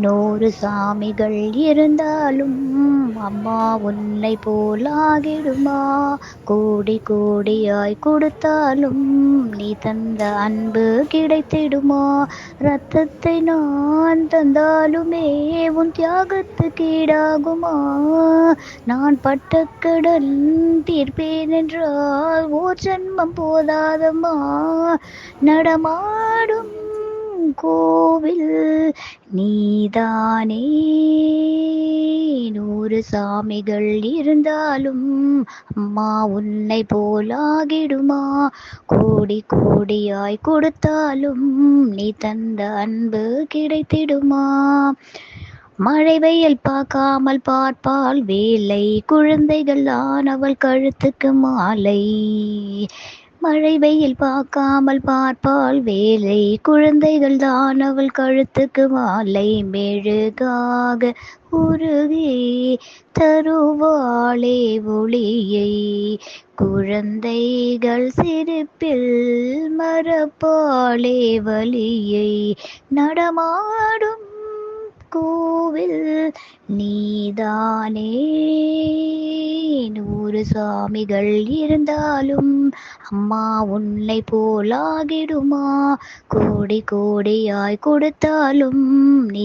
100 சாமிகள் இருந்தாலும் அம்மா உன்னை போலாகிடுமா? கோடி கோடியாய் கொடுத்தாலும் நீ தந்த அன்பு கிடைத்திடுமா? ரத்தத்தை நான் தந்தாலுமே உன் தியாகத்துக்கு ஈடாகுமா? நான் பட்ட கடன் தீர்ப்பேன் என்றால் ஓர் ஜென்மம் போதாதம்மா. நடமாடும் கோவில் நீதானே. 100 சாமிகள் இருந்தாலும் அம்மா உன்னை போலாகிடுமா? கோடி கோடியாய் கொடுத்தாலும் நீ தந்த அன்பு கிடைத்திடுமா? மழை வெயில் பார்க்காமல் பார்ப்பால் வேலை, குழந்தைகள் ஆனவள் கழுத்துக்கு மாலை. மழை வெயில் பார்க்காமல் பார்ப்பால் வேலை, குழந்தைகள் தான் அவள் கழுத்துக்கு மாலை. மெழுகாக உருகி தருவாளே ஒளியை, குழந்தைகள் சிரிப்பில் மறப்பாளே வலியை. நடமாடும் கோவில் நீதானே. 100 சாமிகள் இருந்தாலும் அம்மா உன்னை போலாகிடுமா? கோடி கோடியாய் கொடுத்தாலும் நீ